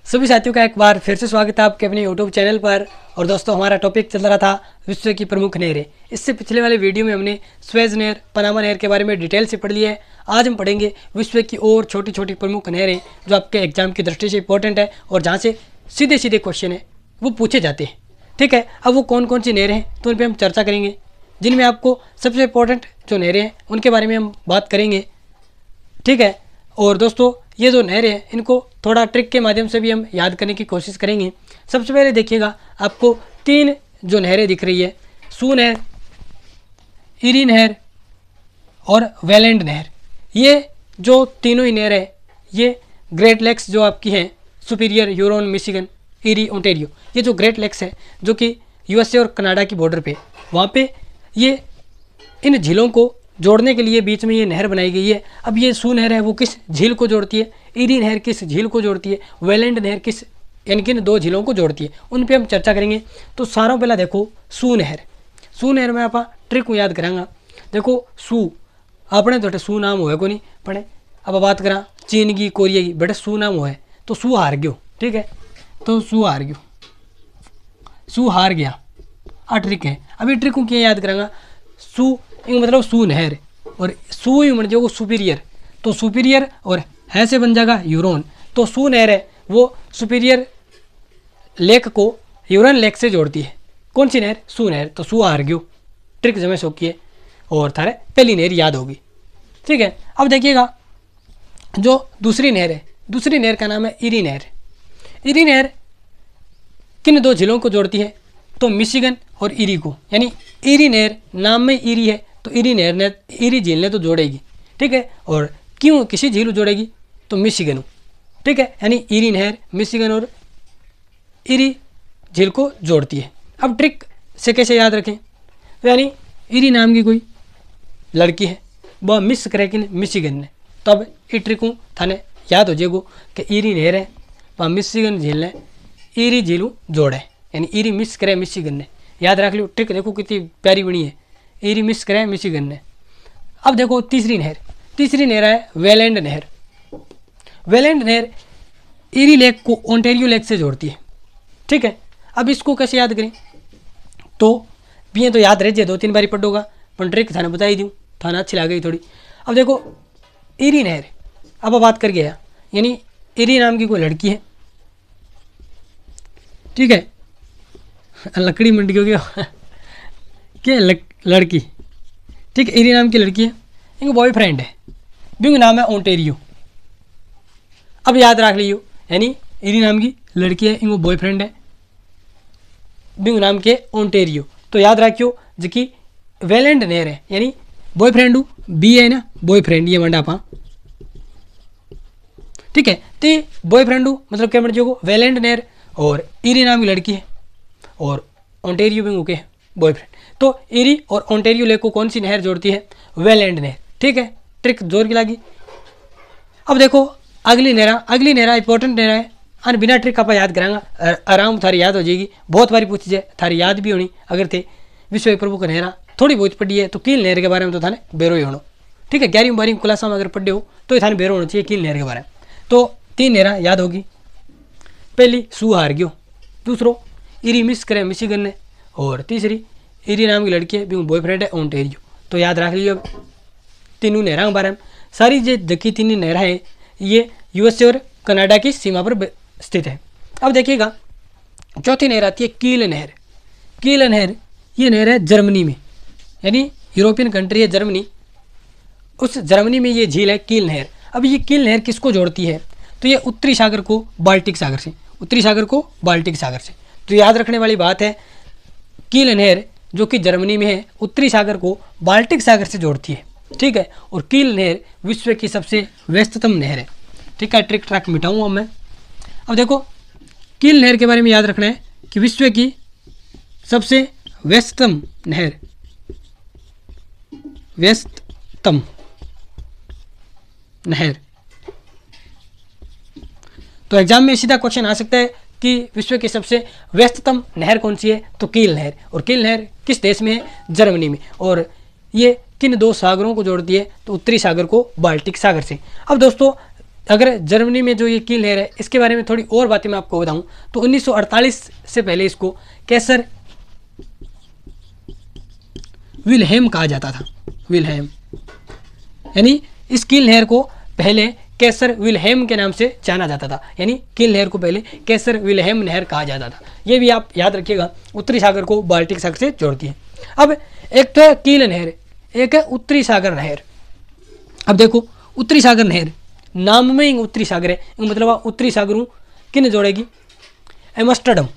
सभी साथियों का एक बार फिर से स्वागत है आपके अपने YouTube चैनल पर। और दोस्तों, हमारा टॉपिक चल रहा था विश्व की प्रमुख नहरें। इससे पिछले वाले वीडियो में हमने स्वेज नहर, पनामा नहर के बारे में डिटेल से पढ़ लिया है। आज हम पढ़ेंगे विश्व की और छोटी छोटी प्रमुख नहरें जो आपके एग्जाम की दृष्टि से इंपॉर्टेंट है और जहाँ से सीधे सीधे क्वेश्चन है वो पूछे जाते हैं। ठीक है, अब वो कौन कौन सी नहरें हैं तो उन पर हम चर्चा करेंगे, जिनमें आपको सबसे इंपॉर्टेंट जो नहरें हैं उनके बारे में हम बात करेंगे। ठीक है, और दोस्तों ये जो नहरें हैं इनको थोड़ा ट्रिक के माध्यम से भी हम याद करने की कोशिश करेंगे। सबसे पहले देखिएगा, आपको तीन जो नहरें दिख रही है, सू नहर, इरी नहर और वेलेंड नहर। ये जो तीनों ही नहर है ये ग्रेट लेक्स जो आपकी हैं, superior, Huron, Michigan, eri, Ontario, ये जो ग्रेट लेक्स है जो कि यूएसए और कनाडा की बॉर्डर पे, वहाँ पे ये इन झीलों को जोड़ने के लिए बीच में ये नहर बनाई गई है। अब ये सू नहर है वो किस झील को जोड़ती है, इरी नहर किस झील को जोड़ती है, वेलेंड नहर किस यानी कि दो झीलों को जोड़ती है, उन पे हम चर्चा करेंगे। तो सारों पहला देखो सू नहर। सू नहर में आप ट्रिक को याद करांगा। देखो सू अपने तो सू नाम हो को नहीं पढ़े। अब बात करा चीन की, कोरिया की, बेटे सू नाम हो तो सू हार गयो। ठीक है, तो सू हार गयो, सू हार गया, आ ट्रिक है। अभी ट्रिक को क्या याद करांगा, सू मतलब सू नहर और सू ही बन जाएगा सुपीरियर, तो सुपीरियर और है से बन जाएगा ह्यूरॉन। तो सू नहर है वो सुपीरियर लेक को ह्यूरॉन लेक से जोड़ती है। कौन सी नहर? सू नहर। तो सू हार गयो, ट्रिक जमे सो की है और थारे पहली नहर याद होगी। ठीक है, अब देखिएगा जो दूसरी नहर है, दूसरी नहर का नाम है इरी नहर। इरी नहर किन दो झीलों को जोड़ती है? तो मिशिगन और इरी को, यानी इरी नहर नाम में इरी है तो इरी नहर ने, इरी झील ने तो जोड़ेगी। ठीक है, और क्यों किसी झील को जोड़ेगी? तो मिशिगन। ठीक है, यानी इरी नहर मिशिगन और इरी झील को जोड़ती है। अब ट्रिक से कैसे याद रखें, तो यानी इरी नाम की कोई लड़की है, वह मिस करे कि मिशिगन ने, तो अब ये ट्रिक हूँ थाने याद हो जाएगो कि इरी नहर है वह मिशिगन झील ने इरी झील जोड़े, यानी इरी मिस करे मिशिगन ने। याद रख लो, ट्रिक देखो कितनी प्यारी बनी है, इरी मिस करे मिशिगन ने। अब देखो तीसरी नहर, तीसरी नहर है वेलेंड नहर। वेलेंड नहर इरी लेक को ओंटारियो लेक से जोड़ती है। ठीक है, अब इसको कैसे याद करें, तो भी तो याद रह जाए, 2-3 बारी पढ़ोगा, पर ट्रिक थाने बता ही दूँ, थाना अच्छी लग गई थोड़ी। अब देखो इरी नहर, अब बात कर गया, यानी इरी नाम की कोई लड़की है। ठीक है, लकड़ी मंडी हो गया क्या लड़की। ठीक है, इरी नाम की लड़की है, इनका बॉयफ्रेंड है, बिंग नाम है ओंटारियो। अब याद रख लियो, यानी इरी नाम की लड़की है, इनको बॉयफ्रेंड है, बिंग नाम के ओंटारियो। तो याद रखियो जो कि वेलेंड नहर है, यानी बॉयफ्रेंड बी है ना, बॉयफ्रेंड ये मंडा पा। ठीक है, तो बॉयफ्रेंड मतलब क्या बन जाएगा वेलेंड नहर, और इरी नाम की लड़की है और ओंटारियो बिंग के बॉयफ्रेंड। तो इरी और ओंटारियो लेक को कौन सी नहर जोड़ती है? वेलेंड नहर। ठीक है, ट्रिक जोर की लगी। अब देखो अगली नहरा इंपॉर्टेंट नहरा है, अन बिना ट्रिक आप याद करांगा, आराम थारी याद हो जाएगी। बहुत बारी पूछी जाए, थारी याद भी होनी। अगर थे विश्व प्रमुख नहरा थोड़ी बहुत पढ़ी है तो कील नहर के बारे में तो थाने बेरो ही होना। ठीक है, 11वीं 12वीं क्लास में अगर पढ़े हो तो ये थाने बेरो होना चाहिए कील नहर के बारे में। तो 3 नहरा याद होगी। पहली सू हार गयो, दूसरो इरी मिस करे मिशिगन ने, और तीसरी इरी नाम की लड़की है, भी बॉयफ्रेंड है ओंटारियो। तो याद रख लियो तीनों नहरों के बारे में। सारी जो जबकि तीन नहरें हैं ये यूएसए और कनाडा की सीमा पर स्थित है। अब देखिएगा चौथी नहर आती है कील नहर। कील नहर ये नहर है जर्मनी में, यानी यूरोपियन कंट्री है जर्मनी, उस जर्मनी में ये झील है कील नहर। अब ये कील नहर किसको जोड़ती है? तो ये उत्तरी सागर को बाल्टिक सागर से, उत्तरी सागर को बाल्टिक सागर से। तो याद रखने वाली बात है, कील नहर जो कि जर्मनी में है उत्तरी सागर को बाल्टिक सागर से जोड़ती है। ठीक है, और कील नहर विश्व की सबसे व्यस्ततम नहर है। ठीक है, ट्रिक ट्रैक मिटाऊंगा अब मैं। अब देखो कील नहर के बारे में याद रखना है कि विश्व की सबसे व्यस्ततम नहर, व्यस्ततम नहर। तो एग्जाम में सीधा क्वेश्चन आ सकता है कि विश्व की सबसे व्यस्ततम नहर कौन सी है? तो कील नहर। और कील नहर किस देश में है? जर्मनी में। और ये किन दो सागरों को जोड़ती है? तो उत्तरी सागर को बाल्टिक सागर से। अब दोस्तों अगर जर्मनी में जो ये कील नहर है इसके बारे में थोड़ी और बातें मैं आपको बताऊं तो 1948 से पहले इसको कैसर विल्हेम कहा जाता था। विल्हेम, यानी इस कील नहर को पहले कैसर विल्हेम के नाम से जाना जाता था, यानी कील नहर को पहले कैसर विल्हेम नहर कहा जाता था। ये भी आप याद रखिएगा, उत्तरी सागर को बाल्टिक सागर से जोड़ती है। अब एक तो है कील नहर, एक है उत्तरी सागर नहर। अब देखो उत्तरी सागर नहर नाम में ही उत्तरी सागर है, मतलब आप उत्तरी सागर किन जोड़ेगी, एम्स्टर्डम।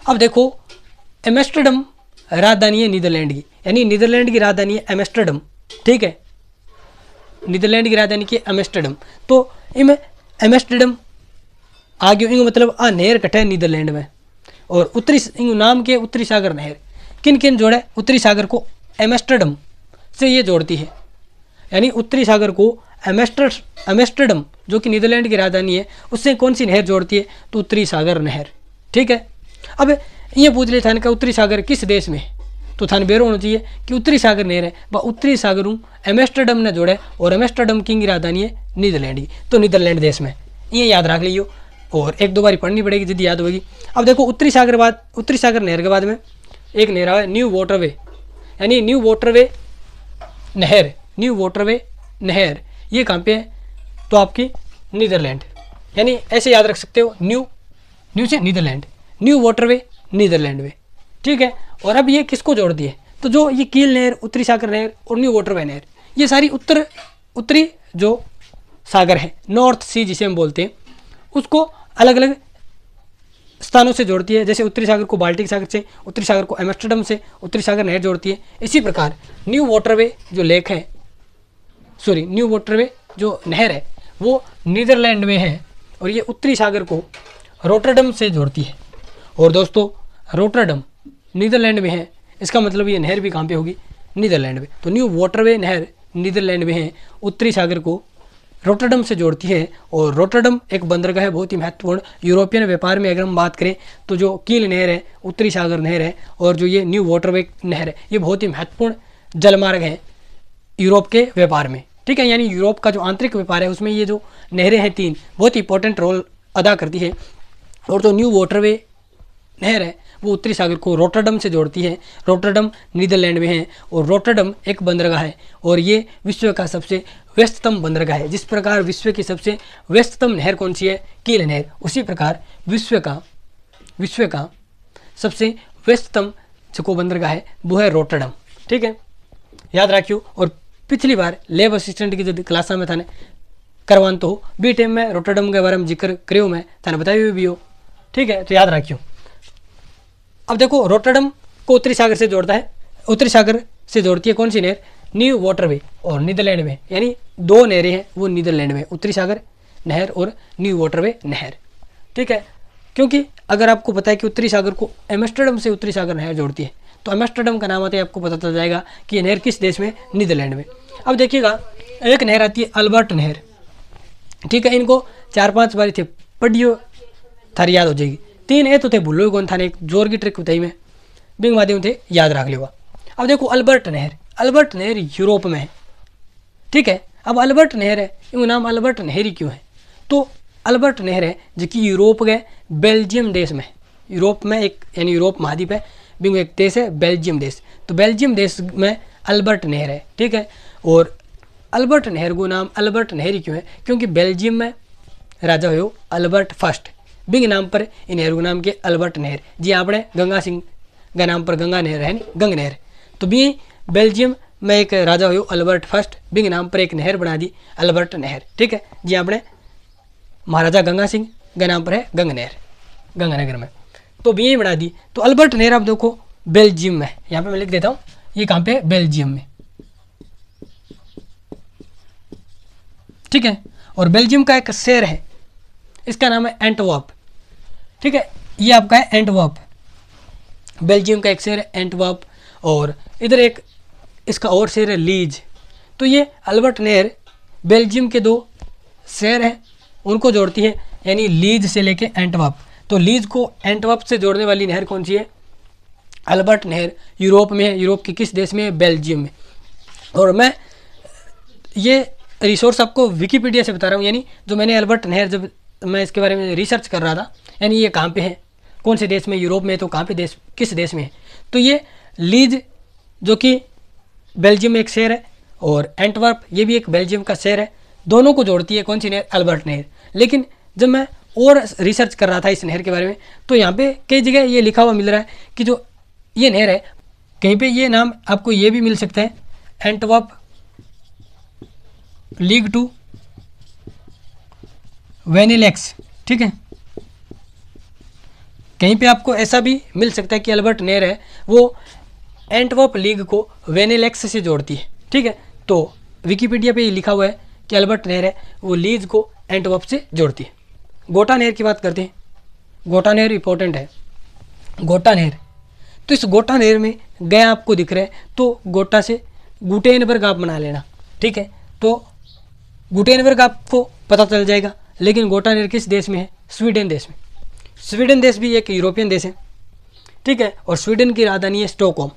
अब देखो एम्स्टर्डम राजधानी है नीदरलैंड की, यानी नीदरलैंड की राजधानी है एम्स्टर्डम, ठीक है, नीदरलैंड की राजधानी की एम्स्टर्डम। तो इनमें एम्स्टर्डम आ गयो, मतलब आ नहर कटे नीदरलैंड में। और उत्तरी नाम के उत्तरी सागर नहर किन किन जोड़े, उत्तरी सागर को एम्स्टर्डम से ये जोड़ती है, यानी उत्तरी सागर को एम्स्टर्डम जो कि नीदरलैंड की राजधानी है उससे कौन सी नहर जोड़ती है, तो उत्तरी सागर नहर, ठीक है। अब ये पूछ ले थान का उत्तरी सागर किस देश में, तो थान बेरो होना चाहिए कि उत्तरी सागर नहर है वह उत्तरी सागर एम्स्टर्डम ने जोड़े, और एम्स्टर्डम की राजधानी है नीदरलैंड की, तो नीदरलैंड देश में, ये याद रख लीजिए और एक दो बारी पढ़नी पड़ेगी जितनी याद होगी। अब देखो उत्तरी सागर नहर के बाद में एक नहर है न्यू वाटरवे, यानी न्यू वाटरवे नहर, ये कहाँ पे है, तो आपकी नीदरलैंड, यानी ऐसे याद रख सकते हो, न्यू से नीदरलैंड, न्यू वाटरवे नीदरलैंड में, ठीक है। और अब ये किसको जोड़ती है, तो जो ये कील नहर, उत्तरी सागर नहर और न्यू वाटरवे नहर, ये सारी उत्तरी जो सागर है, नॉर्थ सी जिसे हम बोलते हैं, उसको अलग अलग स्थानों से जोड़ती है। जैसे उत्तरी सागर को बाल्टिक सागर से, उत्तरी सागर को एम्स्टर्डम से उत्तरी सागर नहर जोड़ती है। इसी प्रकार न्यू वाटरवे जो लेक है, न्यू वाटरवे जो नहर है वो नीदरलैंड में है और ये उत्तरी सागर को रोटरडम से जोड़ती है। और दोस्तों रोटरडम नीदरलैंड में है, इसका मतलब ये नहर भी कहाँ पे होगी, नीदरलैंड में। तो न्यू वाटरवे नहर नीदरलैंड में है, उत्तरी सागर को रोटरडम से जोड़ती है। और रोटरडम एक बंदरगाह है बहुत ही महत्वपूर्ण यूरोपियन व्यापार में। अगर हम बात करें तो जो कील नहर है, उत्तरी सागर नहर है और जो ये न्यू वाटरवे नहर है, ये बहुत ही महत्वपूर्ण जलमार्ग है यूरोप के व्यापार में, ठीक है। यानी यूरोप का जो आंतरिक व्यापार है उसमें ये जो नहरें हैं तीन बहुत ही इंपॉर्टेंट रोल अदा करती है। और जो न्यू वाटरवे नहर है वो उत्तरी सागर को रोटरडम से जोड़ती है। रोटरडम नीदरलैंड में है और रोटरडम एक बंदरगाह है और ये विश्व का सबसे व्यस्ततम बंदरगाह है। जिस प्रकार विश्व की सबसे व्यस्ततम नहर कौन सी है, कील नहर, उसी प्रकार विश्व का सबसे व्यस्ततम जो बंदरगाह है वो है रोटरडम, ठीक है, याद रखियो। और पिछली बार लैब असिस्टेंट की जो क्लासा में थाने करवान तो बी टाइम में रोटरडम के बारे में जिक्र करियो, मैं थाने बताई भी हो, ठीक है, तो याद रखियो। अब देखो रोटरडम को उत्तरी सागर से जोड़ता है, उत्तरी सागर से जोड़ती है कौन सी नहर, न्यू वाटरवे और नीदरलैंड में, यानी दो नहरें हैं वो नीदरलैंड में, उत्तरी सागर नहर और न्यू वाटरवे नहर, ठीक है। क्योंकि अगर आपको पता है कि उत्तरी सागर को एम्स्टर्डम से उत्तरी सागर नहर जोड़ती है तो एम्स्टर्डम का नाम आते ही आपको पता चल जाएगा कि ये नहर किस देश में, नीदरलैंड में। अब देखिएगा एक नहर आती है अल्बर्ट नहर, ठीक है, इनको 4-5 बारी थे पढ़ियो थारी याद हो जाएगी। 3 ए तो थे भूलो कौन थाने, एक जोर की ट्रिक बताई मैं बिंग माध्यम थे याद रख लेगा। अब देखो अल्बर्ट नहर यूरोप में है, ठीक है। अब अल्बर्ट नहर है, इनका नाम अल्बर्ट नहर ही क्यों है, तो अल्बर्ट नहर है जो कि यूरोप के बेल्जियम देश में, यूरोप में एक यानी यूरोप महाद्वीप है, बिंग एक देश है बेल्जियम देश, तो बेल्जियम देश में अल्बर्ट नहर है, ठीक है। और अल्बर्ट नहर को नाम अल्बर्ट नहर ही क्यों है, क्योंकि बेल्जियम में राजा हो अल्बर्ट फर्स्ट, बिंग नाम पर इन नहर को नाम के अल्बर्ट नहर, जी आपने गंगा सिंह का नाम पर गंगा नहर है, गंग नहर, तो भी बेल्जियम में एक राजा हो अल्बर्ट फर्स्ट, बिंग नाम पर एक नहर बना दी अल्बर्ट नहर, ठीक है, जी आपने महाराजा गंगा सिंह का नाम पर है गंग नहर गंगानगर में, तो भी बना दी। तो अल्बर्ट नहर आप देखो बेल्जियम में, यहाँ पे मैं लिख देता हूँ, ये कहाँ पे, बेल्जियम में, ठीक है। और बेल्जियम का एक शहर है, इसका नाम है एंटवर्प, ठीक है, ये आपका है एंटवर्प, बेल्जियम का एक शहर है एंटवर्प। और इधर एक इसका और शहर है लीज। तो ये अल्बर्ट नहर बेल्जियम के 2 शहर हैं उनको जोड़ती है, यानी लीज से लेके एंटवर्प। तो लीज को एंटवर्प से जोड़ने वाली नहर कौन सी है, अल्बर्ट नहर, यूरोप में है, यूरोप के किस देश में है, बेल्जियम में। और मैं ये रिसोर्स आपको विकीपीडिया से बता रहा हूँ, यानी जो मैंने अल्बर्ट नहर जब मैं इसके बारे में रिसर्च कर रहा था, यानी ये कहाँ पे है, कौन से देश में, यूरोप में, तो कहाँ पे देश, किस देश में है, तो ये लीज जो कि बेल्जियम में एक शहर है, और एंटवर्प ये भी एक बेल्जियम का शहर है, दोनों को जोड़ती है कौन सी नहर, अल्बर्ट नहर। लेकिन जब मैं और रिसर्च कर रहा था इस नहर के बारे में, तो यहाँ पे कई जगह ये लिखा हुआ मिल रहा है कि जो ये नहर है, कहीं पे ये नाम आपको ये भी मिल सकता है, एंटवर्प लीग टू वेनेलेक्स, ठीक है। कहीं पे आपको ऐसा भी मिल सकता है कि अल्बर्ट नहर है वो एंटवर्प लीग को वेनेलेक्स से जोड़ती है, ठीक है। तो विकीपीडिया पे ये लिखा हुआ है कि अल्बर्ट नहर है वो लीज को एंटवर्प से जोड़ती है। गोटा नहर की बात करते हैं। गोटा नहर इंपॉर्टेंट है। गोटा नहर, तो इस गोटा नहर में गया आपको दिख रहा है, तो गोटा से गुटेनबर्ग आप बना लेना, ठीक है। तो गुटेनबर्ग आपको पता चल जाएगा। लेकिन गोटा नहर किस देश में है, स्वीडन देश में। स्वीडन देश भी एक यूरोपियन देश है, ठीक है। और स्वीडन की राजधानी है स्टॉकहोम।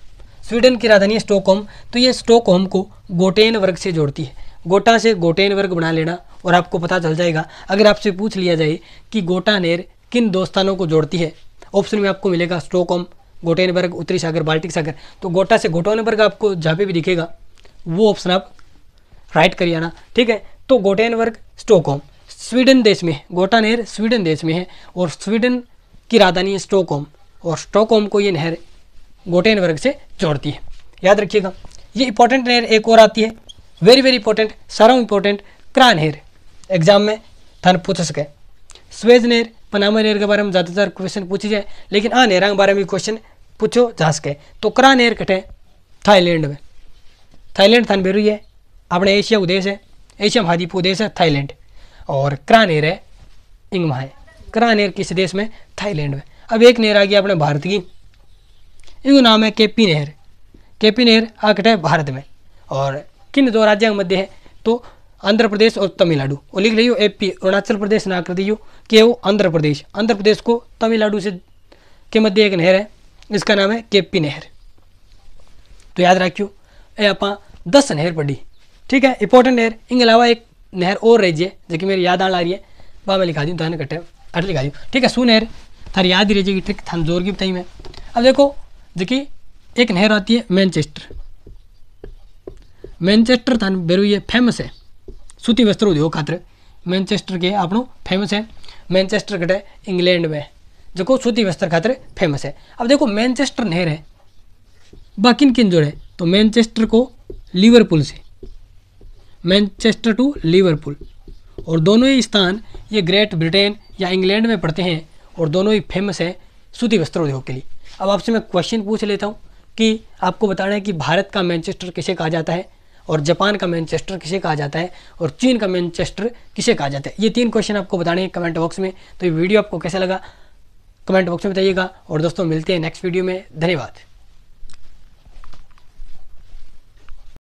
स्वीडन की राजधानी है स्टॉकहोम, तो ये स्टॉकहोम को गोटेनबर्ग से जोड़ती है। गोटा से गोटेनबर्ग बना लेना और आपको पता चल जाएगा। अगर आपसे पूछ लिया जाए कि गोटा नहर किन दो स्थानों को जोड़ती है, ऑप्शन में आपको मिलेगा स्टॉकहोम, गोटेनबर्ग, उत्तरी सागर, बाल्टिक सागर, तो गोटा से गोटेनबर्ग आपको जहाँ पे भी दिखेगा वो ऑप्शन आप राइट करिए ना, ठीक है। तो गोटेनबर्ग स्टॉकहोम स्वीडन देश में है, गोटा नहर स्वीडन देश में है, और स्वीडन की राजधानी है स्टॉकहोम, और स्टॉकहोम को ये नहर गोटेनबर्ग से जोड़ती है। याद रखिएगा। ये इंपॉर्टेंट नहर एक और आती है, वेरी वेरी इंपॉर्टेंट, सारा इंपॉर्टेंट, क्रा नहर। एग्जाम में थान पूछ सके। स्वेज नहर, पनामा नहर के बारे में ज़्यादातर क्वेश्चन पूछी जाए, लेकिन आ नहर के बारे में क्वेश्चन पूछो जा सके। तो क्रा नहर कटे थाईलैंड में। थाईलैंड थान बेरू है अपने एशिया उदेश है, एशिया महाद्वीप उदेश है थाईलैंड, और क्रा नहर है इंगमा है। क्रा नहर किस देश में, थाईलैंड में। अब एक नहर आ गई अपने भारत की, इनका नाम है केपी नहर। केपी नहर आकट है भारत में, और किन दो राज्यों के मध्य है, तो आंध्र प्रदेश और तमिलनाडु। और लिख लियो एपी, अरुणाचल प्रदेश ना कर दियो कि वो आंध्र प्रदेश, आंध्र प्रदेश को तमिलनाडु से के मध्य एक नहर है, इसका नाम है केपी नहर। तो याद रखियो, ये आप 10 नहर पढ़ी, ठीक है, इंपॉर्टेंट नहर। इनके अलावा एक नहर और रही है जो कि मेरी याद आ रही है, वह मैं लिखा दूँ थाने कटे अट लिखा दूँ, ठीक है। सू नहर थारी याद ही रह जाएगी, ट्रिक थान जोर की बताई मैं। अब देखो देखिए एक नहर आती है मैनचेस्टर। मैनचेस्टर थान बेरू ये फेमस है सूती वस्त्र उद्योग खातर। मैनचेस्टर के आपनो फेमस है। मैनचेस्टर कटे इंग्लैंड में, जो को सूती वस्त्र खातर फेमस है। अब देखो मैनचेस्टर नहर है बा किन किन जोड़े, तो मैनचेस्टर को लिवरपूल से, मैनचेस्टर टू लिवरपूल, और दोनों ही स्थान ये ग्रेट ब्रिटेन या इंग्लैंड में पड़ते हैं, और दोनों ही फेमस है सूती वस्त्र उद्योग के लिए। अब आपसे मैं क्वेश्चन पूछ लेता हूँ कि आपको बताना है कि भारत का मैनचेस्टर किसे कहा जाता है, और जापान का मैनचेस्टर किसे कहा जाता है, और चीन का मैनचेस्टर किसे कहा जाता है। ये 3 क्वेश्चन आपको बताने हैं कमेंट बॉक्स में। तो ये वीडियो आपको कैसा लगा कमेंट बॉक्स में बताइएगा, और दोस्तों मिलते हैं नेक्स्ट वीडियो में। धन्यवाद।